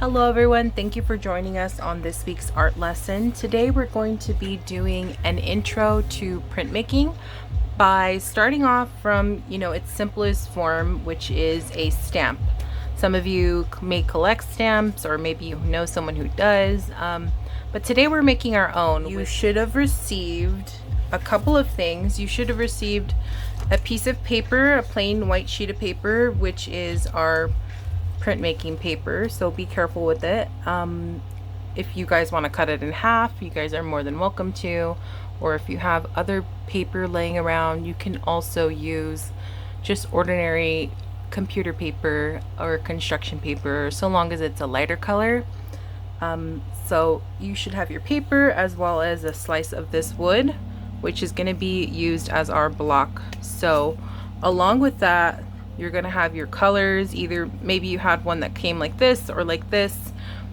Hello everyone, thank you for joining us on this week's art lesson. Today we're going to be doing an intro to printmaking by starting off from, its simplest form, which is a stamp. Some of you may collect stamps, or maybe you know someone who does, but today we're making our own. You should have received a couple of things. You should have received a piece of paper, a plain white sheet of paper, which is our printmaking paper, so be careful with it. If you guys want to cut it in half, you guys are more than welcome to, or if you have other paper laying around, you can also use just ordinary computer paper or construction paper, so long as it's a lighter color. So you should have your paper as well as a slice of this wood, which is going to be used as our block. So along with that, you're going to have your colors. Either maybe you had one that came like this or like this,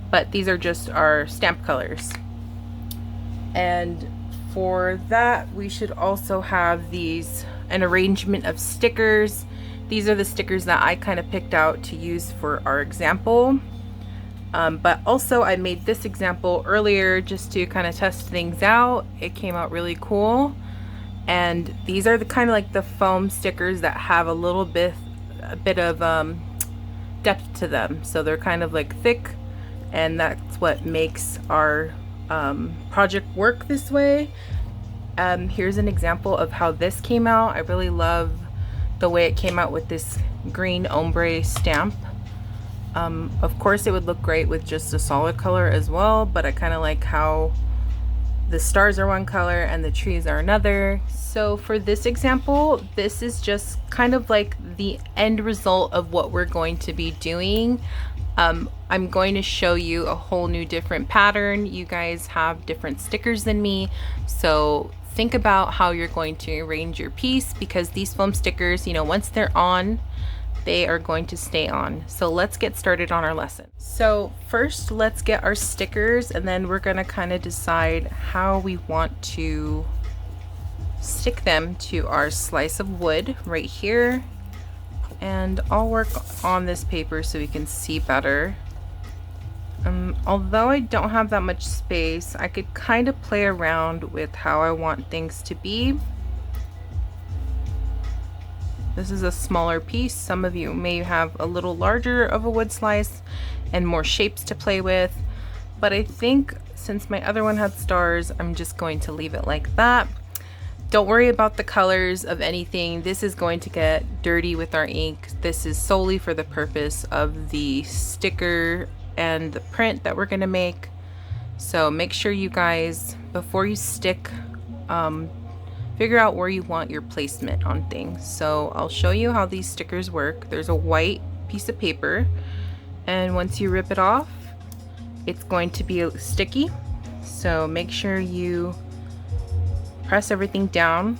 but these are just our stamp colors. And for that, we should also have an arrangement of stickers. These are the stickers that I kind of picked out to use for our example. But also I made this example earlier just to kind of test things out. It came out really cool. And these are the kind of like the foam stickers that have a bit of depth to them, so they're kind of like thick, and that's what makes our project work this way. Here's an example of how this came out. I really love the way it came out with this green ombre stamp. Of course it would look great with just a solid color as well, but I kind of like how the stars are one color and the trees are another. So for this example, this is just kind of like the end result of what we're going to be doing. I'm going to show you a whole new different pattern. You guys have different stickers than me, so think about how you're going to arrange your piece, because these foam stickers, once they're on, they are going to stay on. So let's get started on our lesson. So first, let's get our stickers, and then we're gonna kind of decide how we want to stick them to our slice of wood right here. And I'll work on this paper so we can see better. Although I don't have that much space, I could kind of play around with how I want things to be. This is a smaller piece. Some of you may have a little larger of a wood slice and more shapes to play with, but I think since my other one had stars, I'm just going to leave it like that. Don't worry about the colors of anything. This is going to get dirty with our ink. This is solely for the purpose of the sticker and the print that we're going to make. So make sure you guys, before you stick, figure out where you want your placement on things. So I'll show you how these stickers work. There's a white piece of paper, and once you rip it off, it's going to be sticky. So make sure you press everything down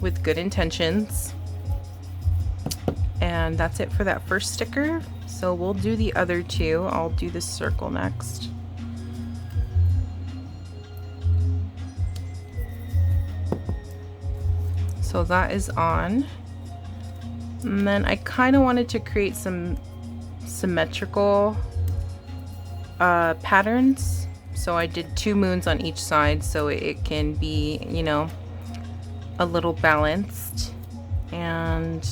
with good intentions. And that's it for that first sticker. So we'll do the other two. I'll do this circle next. So that is on. And then I kind of wanted to create some symmetrical patterns. So I did 2 moons on each side so it can be, a little balanced. And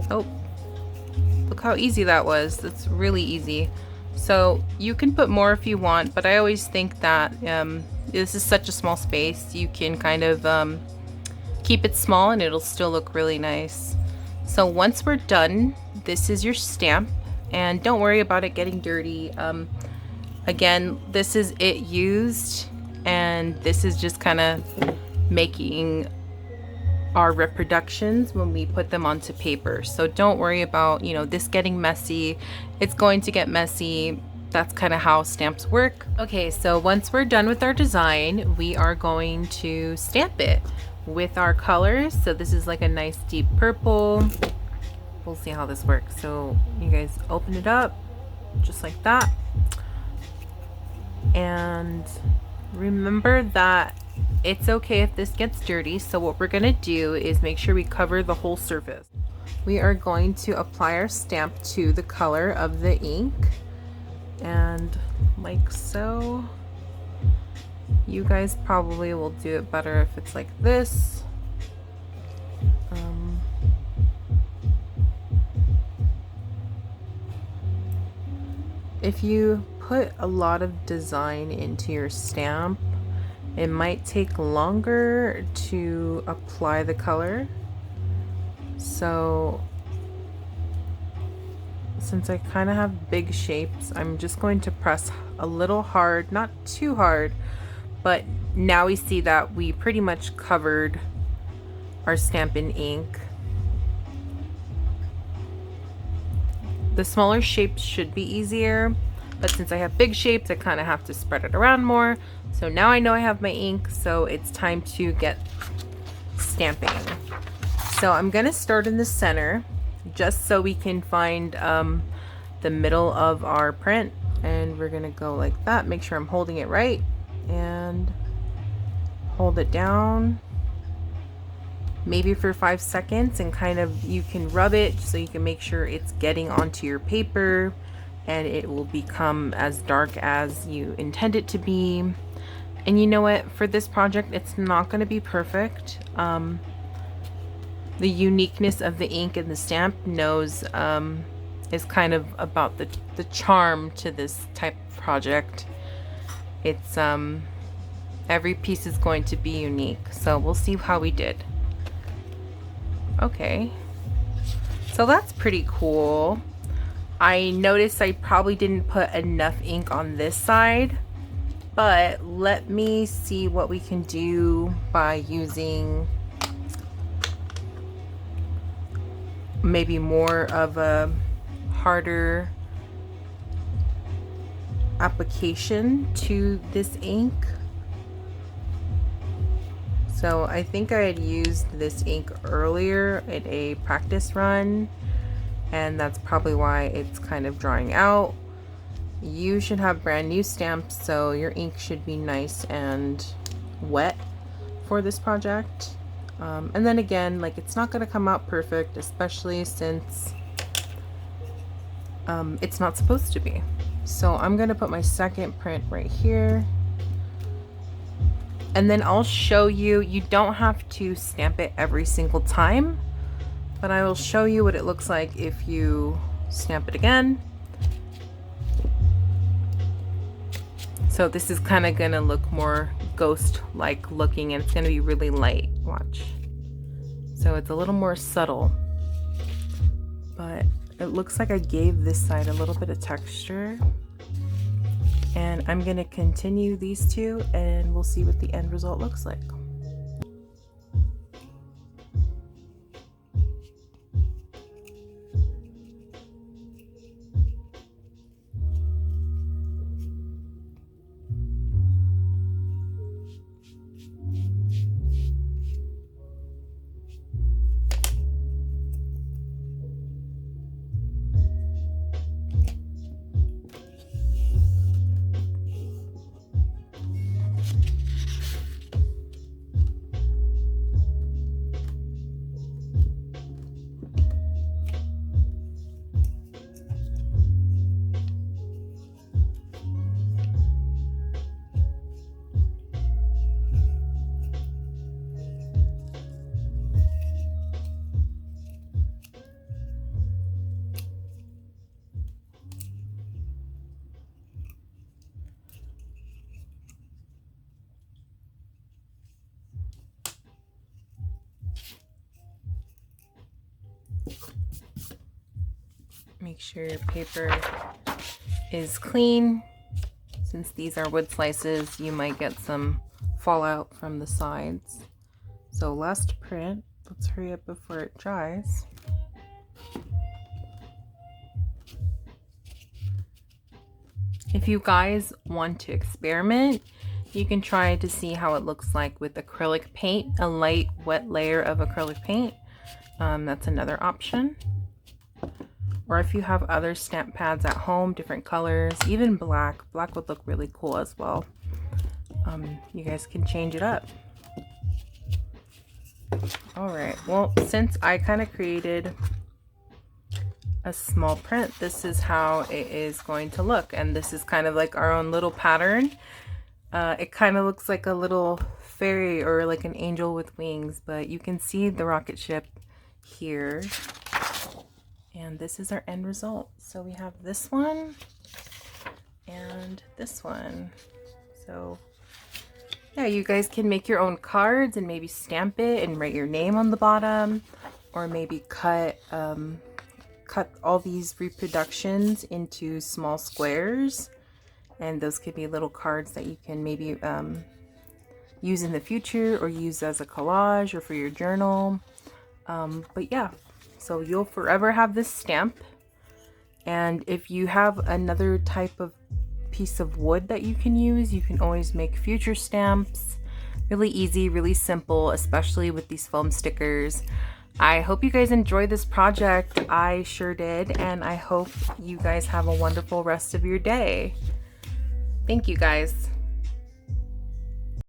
oh, look how easy that was. That's really easy. So you can put more if you want, but I always think that this is such a small space, you can kind of keep it small and it'll still look really nice. So once we're done, this is your stamp, and don't worry about it getting dirty. Again, this is it used, and this is just kind of making our reproductions when we put them onto paper. So don't worry about, this getting messy. It's going to get messy. That's kind of how stamps work. Okay, so once we're done with our design, we are going to stamp it with our colors. So this is like a nice deep purple. We'll see how this works. So you guys open it up just like that. And remember that it's okay if this gets dirty. So what we're gonna do is make sure we cover the whole surface. We are going to apply our stamp to the color of the ink, and like so. You guys probably will do it better if it's like this. If you put a lot of design into your stamp, it might take longer to apply the color. So since I kind of have big shapes, I'm just going to press a little hard, not too hard, but now we see that we pretty much covered our stamp in ink. The smaller shapes should be easier, but since I have big shapes, I kind of have to spread it around more. So now I know I have my ink, so it's time to get stamping. So I'm gonna start in the center, just so we can find the middle of our print, and we're gonna go like that. Make sure I'm holding it right, and hold it down. Maybe for 5 seconds, and kind of you can rub it so you can make sure it's getting onto your paper and it will become as dark as you intend it to be. And you know what, for this project it's not going to be perfect. The uniqueness of the ink and the stamp knows is kind of about the charm to this type of project. It's every piece is going to be unique, so we'll see how we did. Okay, so that's pretty cool. I noticed I probably didn't put enough ink on this side, but let me see what we can do by using maybe more of a harder application to this ink. So I think I had used this ink earlier at a practice run, and that's probably why it's kind of drying out. You should have brand new stamps, so your ink should be nice and wet for this project. And then again, like, it's not going to come out perfect, especially since it's not supposed to be. So I'm going to put my second print right here. And then I'll show you, you don't have to stamp it every single time, but I will show you what it looks like if you stamp it again. So this is kind of gonna look more ghost-like looking, and it's gonna be really light, watch. So it's a little more subtle, but it looks like I gave this side a little bit of texture. And I'm going to continue these two, and we'll see what the end result looks like. Make sure your paper is clean. Since these are wood slices, you might get some fallout from the sides. So last print, let's hurry up before it dries. If you guys want to experiment, you can try to see how it looks like with acrylic paint, a light wet layer of acrylic paint. That's another option. Or if you have other stamp pads at home, different colors, even black would look really cool as well. You guys can change it up. All right, well, since I kind of created a small print, this is how it is going to look. And this is kind of like our own little pattern. It kind of looks like a little fairy or like an angel with wings, but you can see the rocket ship here. And this is our end result. So we have this one and this one. So yeah, you guys can make your own cards and maybe stamp it and write your name on the bottom, or maybe cut all these reproductions into small squares, and those could be little cards that you can maybe use in the future or use as a collage or for your journal. But yeah, so you'll forever have this stamp. And if you have another type of piece of wood that you can use, you can always make future stamps. Really easy, really simple, especially with these foam stickers. I hope you guys enjoyed this project. I sure did, and I hope you guys have a wonderful rest of your day. Thank you guys.